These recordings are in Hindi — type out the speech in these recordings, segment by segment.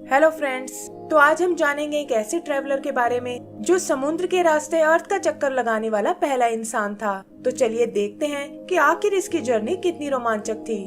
हेलो फ्रेंड्स, तो आज हम जानेंगे एक ऐसे ट्रैवलर के बारे में जो समुद्र के रास्ते अर्थ का चक्कर लगाने वाला पहला इंसान था। तो चलिए देखते हैं कि आखिर इसकी जर्नी कितनी रोमांचक थी।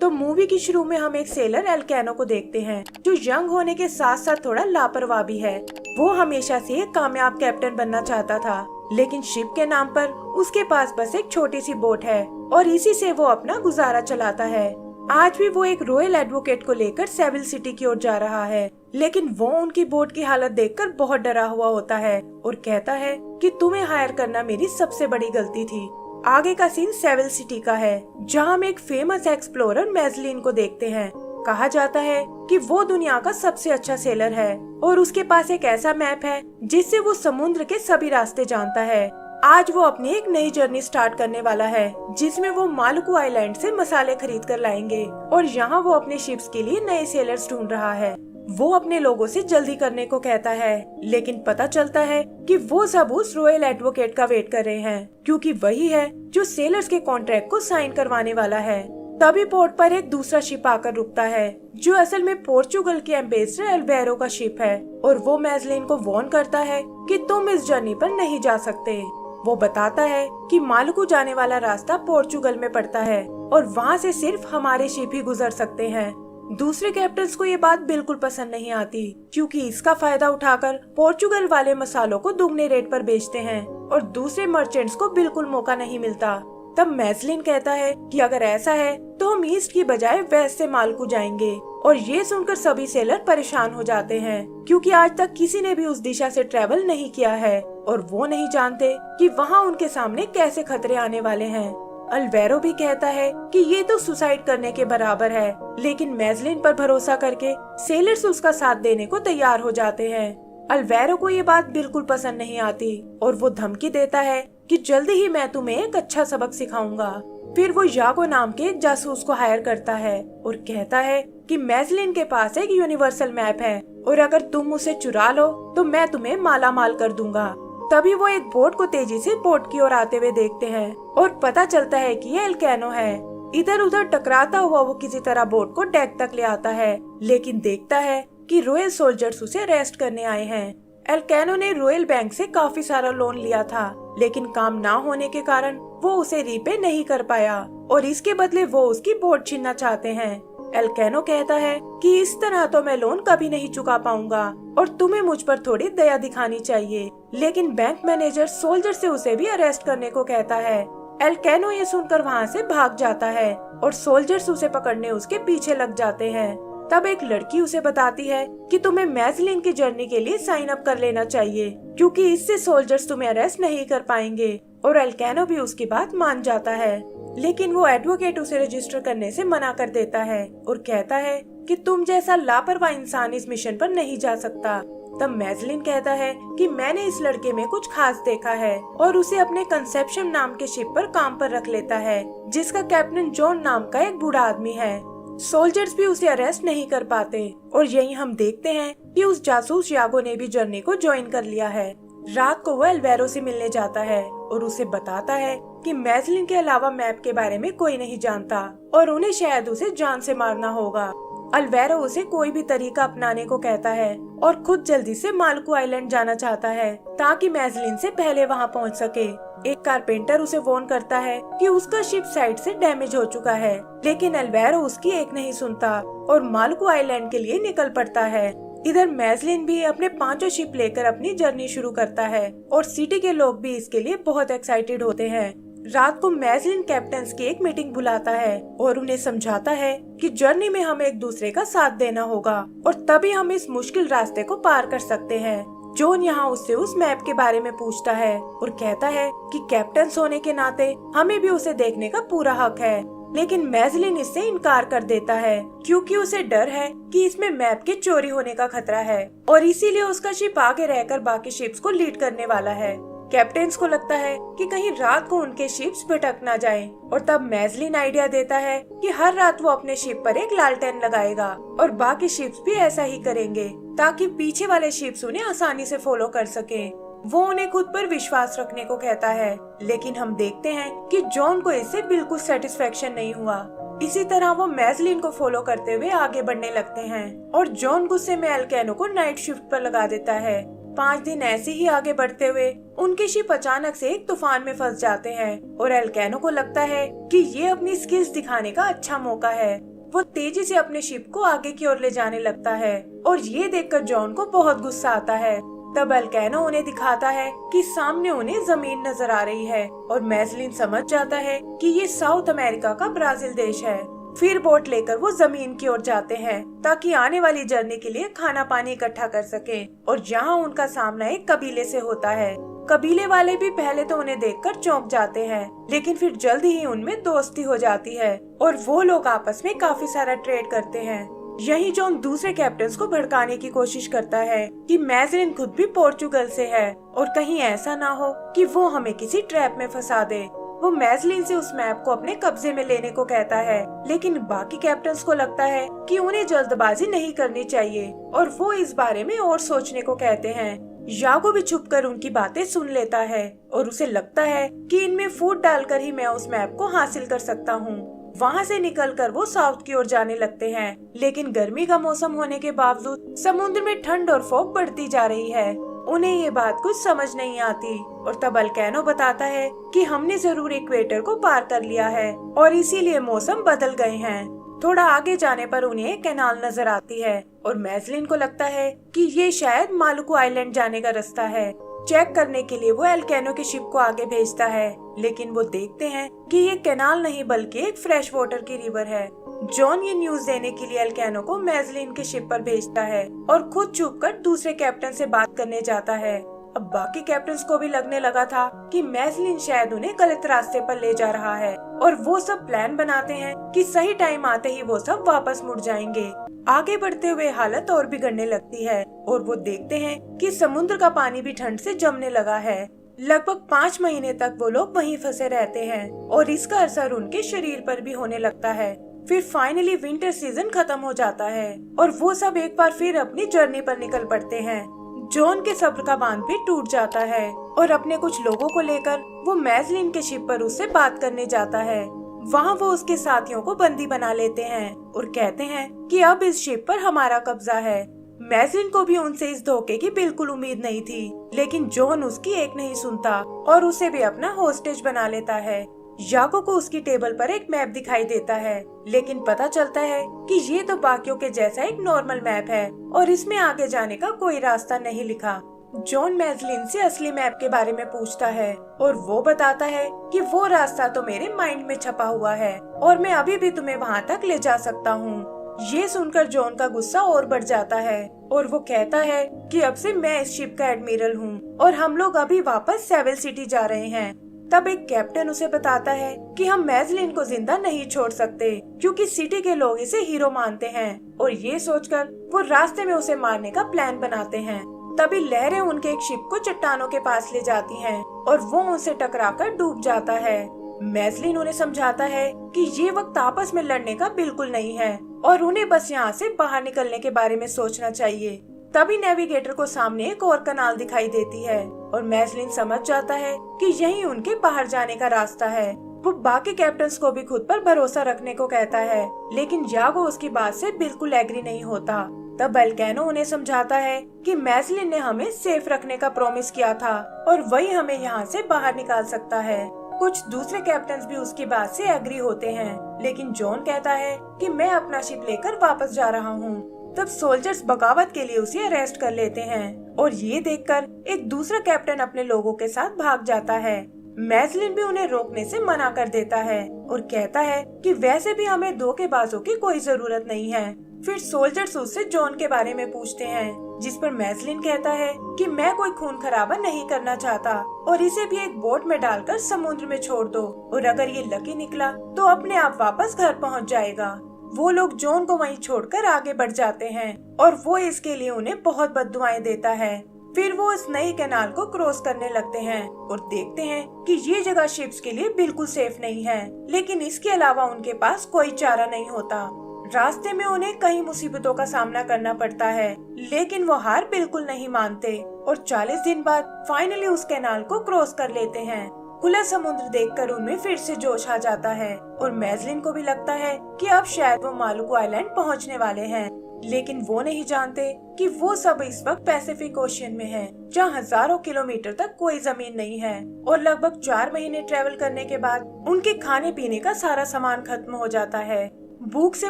तो मूवी की शुरू में हम एक सेलर एल्केनो को देखते हैं जो यंग होने के साथ साथ थोड़ा लापरवाह भी है। वो हमेशा से एक कामयाब कैप्टन बनना चाहता था, लेकिन शिप के नाम पर उसके पास बस एक छोटी सी बोट है और इसी से वो अपना गुजारा चलाता है। आज भी वो एक रॉयल एडवोकेट को लेकर सेविल सिटी की ओर जा रहा है, लेकिन वो उनकी बोट की हालत देखकर बहुत डरा हुआ होता है और कहता है कि तुम्हें हायर करना मेरी सबसे बड़ी गलती थी। आगे का सीन सेविल सिटी का है, जहां हम एक फेमस एक्सप्लोरर मैजलिन को देखते हैं। कहा जाता है कि वो दुनिया का सबसे अच्छा सेलर है और उसके पास एक ऐसा मैप है जिससे वो समुद्र के सभी रास्ते जानता है। आज वो अपनी एक नई जर्नी स्टार्ट करने वाला है, जिसमें वो मालुकू आइलैंड से मसाले खरीद कर लाएंगे और यहाँ वो अपने शिप्स के लिए नए सेलर्स ढूंढ रहा है। वो अपने लोगों से जल्दी करने को कहता है, लेकिन पता चलता है कि वो सब उस रॉयल एडवोकेट का वेट कर रहे हैं, क्योंकि वही है जो सेलर्स के कॉन्ट्रैक्ट को साइन करवाने वाला है। तभी पोर्ट पर एक दूसरा शिप आकर रुकता है, जो असल में पोर्चुगल के एम्बेसडर अल्वेरो का शिप है, और वो मैजलिन को वार्न करता है कि तुम इस जर्नी पर नहीं जा सकते। वो बताता है कि मालुकू जाने वाला रास्ता पोर्चुगल में पड़ता है और वहाँ से सिर्फ हमारे शिप ही गुजर सकते हैं। दूसरे कैप्टन्स को ये बात बिल्कुल पसंद नहीं आती, क्योंकि इसका फायदा उठाकर पोर्चुगल वाले मसालों को दुगने रेट पर बेचते हैं और दूसरे मर्चेंट्स को बिल्कुल मौका नहीं मिलता। तब मैजलिन कहता है कि अगर ऐसा है तो हम ईस्ट की बजाय वेस्ट से मालुकू जाएंगे, और ये सुनकर सभी सेलर परेशान हो जाते हैं, क्योंकि आज तक किसी ने भी उस दिशा से ट्रेवल नहीं किया है और वो नहीं जानते कि वहाँ उनके सामने कैसे खतरे आने वाले हैं। अल्वेरो भी कहता है कि ये तो सुसाइड करने के बराबर है, लेकिन मैजलिन पर भरोसा करके सेलर्स उसका साथ देने को तैयार हो जाते हैं। अल्वेरो को ये बात बिल्कुल पसंद नहीं आती और वो धमकी देता है कि जल्दी ही मैं तुम्हें एक अच्छा सबक सिखाऊंगा। फिर वो यागो नाम के एक जासूस को हायर करता है और कहता है कि मैजलिन के पास एक यूनिवर्सल मैप है और अगर तुम उसे चुरा लो तो मैं तुम्हें माला माल कर दूंगा। तभी वो एक बोट को तेजी से पोर्ट की ओर आते हुए देखते हैं और पता चलता है कि ये एल्केनो है। इधर उधर टकराता हुआ वो किसी तरह बोट को डेक तक ले आता है, लेकिन देखता है कि रॉयल सोल्जर्स उसे अरेस्ट करने आए हैं। एल्केनो ने रॉयल बैंक से काफी सारा लोन लिया था, लेकिन काम ना होने के कारण वो उसे रीपे नहीं कर पाया और इसके बदले वो उसकी बोट छीनना चाहते हैं। एल्केनो कहता है कि इस तरह तो मैं लोन कभी नहीं चुका पाऊंगा और तुम्हें मुझ पर थोड़ी दया दिखानी चाहिए, लेकिन बैंक मैनेजर सोल्जर से उसे भी अरेस्ट करने को कहता है। एल्केनो ये सुनकर वहाँ से भाग जाता है और सोल्जर्स उसे पकड़ने उसके पीछे लग जाते हैं। तब एक लड़की उसे बताती है कि तुम्हें मैजलिन की जर्नी के लिए साइन अप कर लेना चाहिए, क्योंकि इससे सोल्जर्स तुम्हें अरेस्ट नहीं कर पाएंगे, और एल्केनो भी उसकी बात मान जाता है। लेकिन वो एडवोकेट उसे रजिस्टर करने से मना कर देता है और कहता है कि तुम जैसा लापरवाह इंसान इस मिशन पर नहीं जा सकता। तब मैजलिन कहता है कि मैंने इस लड़के में कुछ खास देखा है और उसे अपने कंसेप्शन नाम के शिप पर काम पर रख लेता है, जिसका कैप्टन जॉन नाम का एक बूढ़ा आदमी है। सोल्जर्स भी उसे अरेस्ट नहीं कर पाते और यही हम देखते हैं कि उस जासूस यागो ने भी जर्नी को ज्वाइन कर लिया है। रात को वो अल्वेरो से मिलने जाता है और उसे बताता है कि मैजलिन के अलावा मैप के बारे में कोई नहीं जानता और उन्हें शायद उसे जान से मारना होगा। अल्वेरो उसे कोई भी तरीका अपनाने को कहता है और खुद जल्दी से मालुकू आइलैंड जाना चाहता है ताकि मैजलिन से पहले वहां पहुंच सके। एक कारपेंटर उसे वार्न करता है कि उसका शिप साइड से डैमेज हो चुका है, लेकिन अल्वेरो उसकी एक नहीं सुनता और मालुकू आइलैंड के लिए निकल पड़ता है। इधर मैजलिन भी अपने 5 शिप लेकर अपनी जर्नी शुरू करता है और सिटी के लोग भी इसके लिए बहुत एक्साइटेड होते हैं। रात को मैजलिन कैप्टन्स की एक मीटिंग बुलाता है और उन्हें समझाता है कि जर्नी में हमें एक दूसरे का साथ देना होगा और तभी हम इस मुश्किल रास्ते को पार कर सकते हैं। जॉन यहाँ उससे उस मैप के बारे में पूछता है और कहता है कि कैप्टन्स होने के नाते हमें भी उसे देखने का पूरा हक है, लेकिन मैजलिन इससे इनकार कर देता है, क्योंकि उसे डर है कि इसमें मैप के चोरी होने का खतरा है और इसीलिए उसका शिप आगे रहकर बाकी शिप्स को लीड करने वाला है। कैप्टन्स को लगता है कि कहीं रात को उनके शिप्स भटक ना जाएं, और तब मैजलिन आइडिया देता है कि हर रात वो अपने शिप पर एक लालटेन लगाएगा और बाकी शिप्स भी ऐसा ही करेंगे, ताकि पीछे वाले शिप्स उन्हें आसानी से फॉलो कर सके। वो उन्हें खुद पर विश्वास रखने को कहता है, लेकिन हम देखते हैं कि जॉन को इससे बिल्कुल सेटिस्फेक्शन नहीं हुआ। इसी तरह वो मैजलिन को फॉलो करते हुए आगे बढ़ने लगते हैं और जॉन गुस्से में एल्केनो को नाइट शिफ्ट पर लगा देता है। 5 दिन ऐसे ही आगे बढ़ते हुए उनके शिप अचानक से एक तूफान में फंस जाते हैं और एल्केनो को लगता है कि ये अपनी स्किल्स दिखाने का अच्छा मौका है। वो तेजी से अपने शिप को आगे की ओर ले जाने लगता है और ये देखकर जॉन को बहुत गुस्सा आता है। तब एल्केनो उन्हें दिखाता है कि सामने उन्हें जमीन नजर आ रही है और मैजलिन समझ जाता है कि ये साउथ अमेरिका का ब्राजील देश है। फिर बोट लेकर वो जमीन की ओर जाते हैं ताकि आने वाली जर्नी के लिए खाना पानी इकट्ठा कर सके और यहाँ उनका सामना एक कबीले से होता है। कबीले वाले भी पहले तो उन्हें देखकर चौंक जाते हैं, लेकिन फिर जल्दी ही उनमें दोस्ती हो जाती है और वो लोग आपस में काफी सारा ट्रेड करते हैं। यही जॉन दूसरे कैप्टन को भड़काने की कोशिश करता है कि मैजलिन खुद भी पोर्चुगल से है और कहीं ऐसा ना हो कि वो हमें किसी ट्रैप में फंसा दे। वो मैजलिन से उस मैप को अपने कब्जे में लेने को कहता है, लेकिन बाकी कैप्टन्स को लगता है कि उन्हें जल्दबाजी नहीं करनी चाहिए और वो इस बारे में और सोचने को कहते हैं। यागो भी छुपकर उनकी बातें सुन लेता है और उसे लगता है कि इनमें फूड डालकर ही मैं उस मैप को हासिल कर सकता हूँ। वहाँ से निकलकर वो साउथ की ओर जाने लगते हैं, लेकिन गर्मी का मौसम होने के बावजूद समुद्र में ठंड और फॉग बढ़ती जा रही है। उन्हें ये बात कुछ समझ नहीं आती और तब एल्केनो बताता है कि हमने जरूर इक्वेटर को पार कर लिया है और इसीलिए मौसम बदल गए हैं। थोड़ा आगे जाने पर उन्हें एक कैनाल नजर आती है और मैजलिन को लगता है कि ये शायद मालुकू आइलैंड जाने का रास्ता है। चेक करने के लिए वो एल्केनो की शिप को आगे भेजता है, लेकिन वो देखते हैं कि ये कैनाल नहीं बल्कि एक फ्रेश वाटर की रिवर है। जॉन ये न्यूज देने के लिए एल्केनो को मैजलिन के शिप पर भेजता है और खुद छुपकर दूसरे कैप्टन से बात करने जाता है। अब बाकी कैप्टन्स को भी लगने लगा था कि मैजलिन शायद उन्हें गलत रास्ते पर ले जा रहा है और वो सब प्लान बनाते हैं कि सही टाइम आते ही वो सब वापस मुड़ जाएंगे। आगे बढ़ते हुए हालत और बिगड़ने लगती है और वो देखते हैं कि समुद्र का पानी भी ठंड से जमने लगा है। लगभग 5 महीने तक वो लोग वहीं फंसे रहते हैं और इसका असर उनके शरीर पर भी होने लगता है। फिर फाइनली विंटर सीजन खत्म हो जाता है और वो सब एक बार फिर अपनी जर्नी पर निकल पड़ते हैं। जॉन के सब्र का बांध भी टूट जाता है और अपने कुछ लोगों को लेकर वो मैजलिन के शिप पर उससे बात करने जाता है। वहाँ वो उसके साथियों को बंदी बना लेते हैं और कहते हैं कि अब इस शिप पर हमारा कब्जा है। मैजलिन को भी उनसे इस धोखे की बिल्कुल उम्मीद नहीं थी, लेकिन जॉन उसकी एक नहीं सुनता और उसे भी अपना होस्टेज बना लेता है। यागो को उसकी टेबल पर एक मैप दिखाई देता है, लेकिन पता चलता है कि ये तो बाकियों के जैसा एक नॉर्मल मैप है और इसमें आगे जाने का कोई रास्ता नहीं लिखा। जॉन मैजलिन से असली मैप के बारे में पूछता है और वो बताता है कि वो रास्ता तो मेरे माइंड में छपा हुआ है और मैं अभी भी तुम्हें वहाँ तक ले जा सकता हूँ। ये सुनकर जॉन का गुस्सा और बढ़ जाता है और वो कहता है कि अब से मैं इस शिप का एडमिरल हूँ और हम लोग अभी वापस सेवल सिटी जा रहे हैं। तब एक कैप्टन उसे बताता है कि हम मैजलिन को जिंदा नहीं छोड़ सकते क्योंकि सिटी के लोग इसे हीरो मानते हैं और ये सोचकर वो रास्ते में उसे मारने का प्लान बनाते हैं। तभी लहरें उनके एक शिप को चट्टानों के पास ले जाती हैं और वो उनसे टकराकर डूब जाता है। मैजलिन उन्हें समझाता है कि ये वक्त आपस में लड़ने का बिल्कुल नहीं है और उन्हें बस यहाँ से बाहर निकलने के बारे में सोचना चाहिए। तभी नेविगेटर को सामने एक और कनाल दिखाई देती है और मैजलिन समझ जाता है कि यही उनके बाहर जाने का रास्ता है। वो बाकी कैप्टन्स को भी खुद पर भरोसा रखने को कहता है, लेकिन यागो उसकी बात से बिल्कुल एग्री नहीं होता। तब एल्केनो उन्हें समझाता है कि मैजलिन ने हमें सेफ रखने का प्रॉमिस किया था और वही हमें यहाँ से बाहर निकाल सकता है। कुछ दूसरे कैप्टन्स भी उसकी बात से एग्री होते हैं, लेकिन जॉन कहता है कि मैं अपना शिप लेकर वापस जा रहा हूँ। तब सोल्जर्स बगावत के लिए उसे अरेस्ट कर लेते हैं और ये देखकर एक दूसरा कैप्टन अपने लोगों के साथ भाग जाता है। मैजलिन भी उन्हें रोकने से मना कर देता है और कहता है कि वैसे भी हमें धोखेबाजों की कोई जरूरत नहीं है। फिर सोल्जर्स उससे जॉन के बारे में पूछते हैं, जिस पर मैजलिन कहता है कि मैं कोई खून खराबा नहीं करना चाहता और इसे भी एक बोट में डालकर समुद्र में छोड़ दो और अगर ये लकी निकला तो अपने आप वापस घर पहुंच जाएगा। वो लोग जॉन को वहीं छोड़कर आगे बढ़ जाते हैं और वो इसके लिए उन्हें बहुत बद्दुआएं देता है। फिर वो इस नई कैनाल को क्रॉस करने लगते हैं और देखते हैं कि ये जगह शिप्स के लिए बिल्कुल सेफ नहीं है, लेकिन इसके अलावा उनके पास कोई चारा नहीं होता। रास्ते में उन्हें कई मुसीबतों का सामना करना पड़ता है, लेकिन वो हार बिल्कुल नहीं मानते और 40 दिन बाद फाइनली उस कैनाल को क्रॉस कर लेते हैं। खुला समुद्र देखकर उनमें फिर से जोश आ जाता है और मैजलिन को भी लगता है कि अब शायद वो मालुकू आइलैंड पहुंचने वाले हैं, लेकिन वो नहीं जानते कि वो सब इस वक्त पैसिफिक ओशियन में है, जहाँ हजारों किलोमीटर तक कोई जमीन नहीं है। और लगभग 4 महीने ट्रेवल करने के बाद उनके खाने पीने का सारा सामान खत्म हो जाता है। भूख से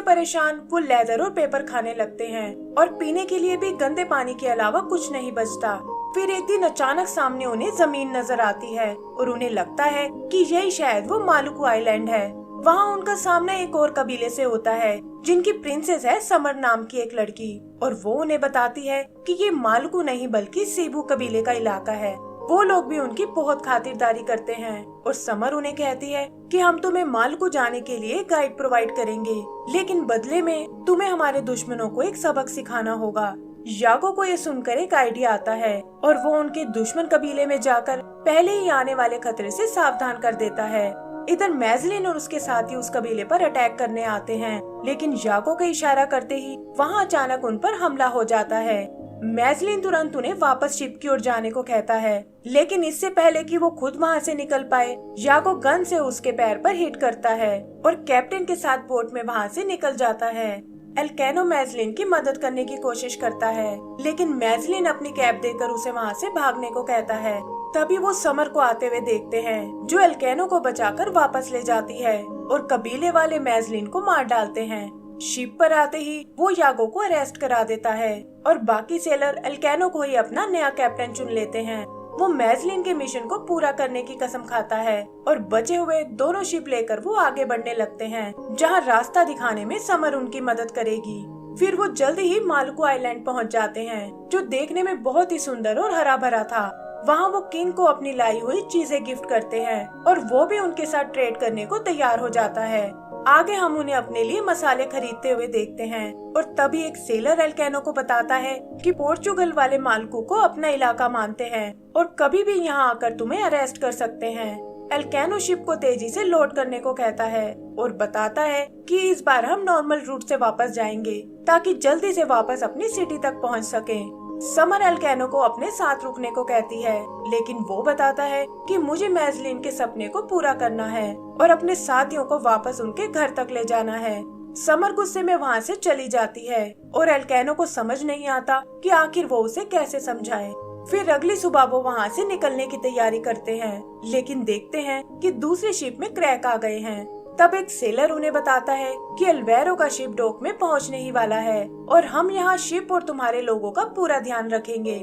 परेशान वो लेदर और पेपर खाने लगते हैं और पीने के लिए भी गंदे पानी के अलावा कुछ नहीं बचता। फिर एक दिन अचानक सामने उन्हें जमीन नजर आती है और उन्हें लगता है कि यही शायद वो मालुकू आइलैंड है। वहाँ उनका सामना एक और कबीले से होता है जिनकी प्रिंसेस है समर नाम की एक लड़की, और वो उन्हें बताती है कि ये मालुकू नहीं बल्कि सीबू कबीले का इलाका है। वो लोग भी उनकी बहुत खातिरदारी करते हैं और समर उन्हें कहती है कि हम तुम्हें मालुकू जाने के लिए गाइड प्रोवाइड करेंगे, लेकिन बदले में तुम्हें हमारे दुश्मनों को एक सबक सिखाना होगा। यागो को ये सुनकर एक आइडिया आता है और वो उनके दुश्मन कबीले में जाकर पहले ही आने वाले खतरे से सावधान कर देता है। इधर मैजलिन और उसके साथी उस कबीले पर अटैक करने आते हैं, लेकिन यागो का इशारा करते ही वहाँ अचानक उन पर हमला हो जाता है। मैजलिन तुरंत उन्हें वापस शिप की ओर जाने को कहता है, लेकिन इससे पहले कि वो खुद वहाँ से निकल पाए, यागो गन से उसके पैर पर हिट करता है और कैप्टन के साथ बोट में वहाँ से निकल जाता है। एल्केनो मैजलिन की मदद करने की कोशिश करता है, लेकिन मैजलिन अपनी कैप देकर उसे वहाँ से भागने को कहता है। तभी वो समर को आते हुए देखते हैं, जो एल्केनो को बचाकर वापस ले जाती है और कबीले वाले मैजलिन को मार डालते हैं। शिप पर आते ही वो यागो को अरेस्ट करा देता है और बाकी सेलर एल्केनो को ही अपना नया कैप्टन चुन लेते हैं। वो मैजलिन के मिशन को पूरा करने की कसम खाता है और बचे हुए दोनों शिप लेकर वो आगे बढ़ने लगते हैं, जहाँ रास्ता दिखाने में समर उनकी मदद करेगी। फिर वो जल्दी ही मालुकू आइलैंड पहुँच जाते हैं, जो देखने में बहुत ही सुंदर और हरा भरा था। वहाँ वो किंग को अपनी लाई हुई चीजें गिफ्ट करते हैं और वो भी उनके साथ ट्रेड करने को तैयार हो जाता है। आगे हम उन्हें अपने लिए मसाले खरीदते हुए देखते हैं और तभी एक सेलर एल्केनो को बताता है कि पोर्चुगल वाले मालुकू को अपना इलाका मानते हैं और कभी भी यहाँ आकर तुम्हें अरेस्ट कर सकते हैं। एल्केनो शिप को तेजी से लोड करने को कहता है और बताता है कि इस बार हम नॉर्मल रूट से वापस जाएंगे ताकि जल्दी से वापस अपनी सिटी तक पहुँच सकें। समर एल्केनो को अपने साथ रुकने को कहती है, लेकिन वो बताता है कि मुझे मैजलिन के सपने को पूरा करना है और अपने साथियों को वापस उनके घर तक ले जाना है। समर गुस्से में वहाँ से चली जाती है और एल्केनो को समझ नहीं आता कि आखिर वो उसे कैसे समझाए। फिर अगली सुबह वो वहाँ से निकलने की तैयारी करते हैं, लेकिन देखते हैं कि दूसरी शिप में क्रैक आ गए हैं। तब एक सेलर उन्हें बताता है कि अल्वेरो का शिप डॉक में पहुंचने ही वाला है और हम यहाँ शिप और तुम्हारे लोगों का पूरा ध्यान रखेंगे।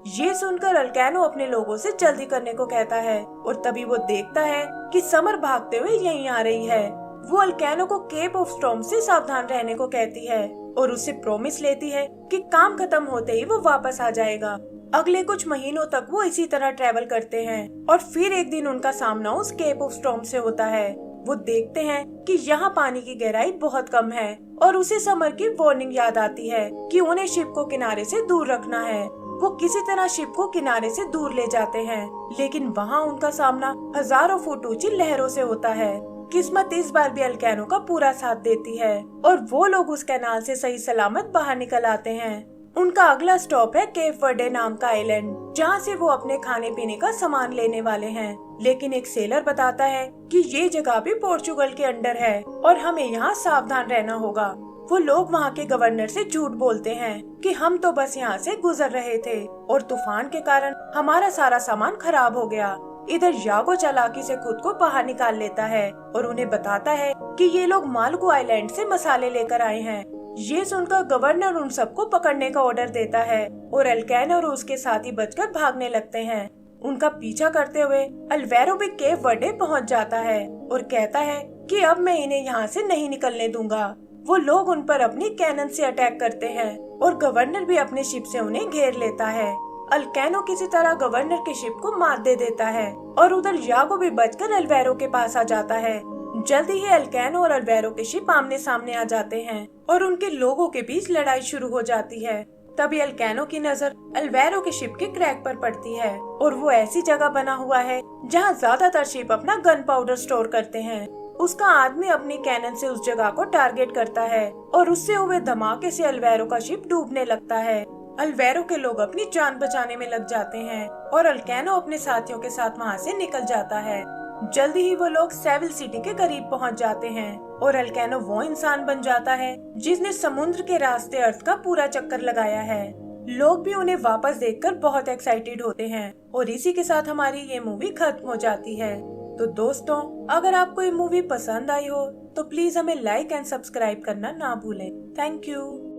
ये सुनकर एल्केनो अपने लोगों से जल्दी करने को कहता है और तभी वो देखता है कि समर भागते हुए यहीं आ रही है। वो एल्केनो को केप ऑफ स्टॉर्म से सावधान रहने को कहती है और उससे प्रॉमिस लेती है कि काम खत्म होते ही वो वापस आ जाएगा। अगले कुछ महीनों तक वो इसी तरह ट्रेवल करते हैं और फिर एक दिन उनका सामना उस केप ऑफ स्टॉर्म से होता है। वो देखते हैं कि यहाँ पानी की गहराई बहुत कम है और उसे समर की वार्निंग याद आती है कि उन्हें शिप को किनारे से दूर रखना है। वो किसी तरह शिप को किनारे से दूर ले जाते हैं, लेकिन वहाँ उनका सामना हजारों फुट ऊंची लहरों से होता है। किस्मत इस बार भी एल्केनो का पूरा साथ देती है और वो लोग उस कैनाल से सही सलामत बाहर निकल आते हैं। उनका अगला स्टॉप है केप वर्डे नाम का आइलैंड, जहाँ से वो अपने खाने पीने का सामान लेने वाले हैं। लेकिन एक सेलर बताता है कि ये जगह भी पोर्चुगल के अंडर है और हमें यहाँ सावधान रहना होगा। वो लोग वहाँ के गवर्नर से झूठ बोलते हैं कि हम तो बस यहाँ से गुजर रहे थे और तूफान के कारण हमारा सारा सामान खराब हो गया। इधर यागो चालाकी से खुद को बाहर निकाल लेता है और उन्हें बताता है कि ये लोग मालुकू आइलैंड से मसाले लेकर आए हैं। ये सुनकर गवर्नर उन सबको पकड़ने का ऑर्डर देता है और एल्केनो और उसके साथी बचकर भागने लगते हैं। उनका पीछा करते हुए अल्वेरो भी केप वर्डे पहुंच जाता है और कहता है कि अब मैं इन्हें यहाँ से नहीं निकलने दूंगा। वो लोग उन पर अपनी कैनन से अटैक करते हैं और गवर्नर भी अपने शिप से उन्हें घेर लेता है। एल्केनो किसी तरह गवर्नर के शिप को मार दे देता है और उधर यागो भी बचकर अल्वेरो के पास आ जाता है। जल्दी ही एल्केनो और अल्वेरो के शिप आमने सामने आ जाते हैं और उनके लोगों के बीच लड़ाई शुरू हो जाती है। तभी एल्केनो की नजर अल्वेरो के शिप के क्रैक पर पड़ती है और वो ऐसी जगह बना हुआ है जहाँ ज्यादातर शिप अपना गन पाउडर स्टोर करते हैं। उसका आदमी अपनी कैनन से उस जगह को टारगेट करता है और उससे हुए धमाके से अल्वेरो का शिप डूबने लगता है। अल्वेरो के लोग अपनी जान बचाने में लग जाते हैं और एल्केनो अपने साथियों के साथ वहाँ से निकल जाता है। जल्दी ही वो लोग सेविल सिटी के करीब पहुंच जाते हैं और अल्केनो वो इंसान बन जाता है जिसने समुद्र के रास्ते अर्थ का पूरा चक्कर लगाया है। लोग भी उन्हें वापस देखकर बहुत एक्साइटेड होते हैं और इसी के साथ हमारी ये मूवी खत्म हो जाती है। तो दोस्तों, अगर आपको ये मूवी पसंद आई हो तो प्लीज हमें लाइक एंड सब्सक्राइब करना ना भूलें। Thank you.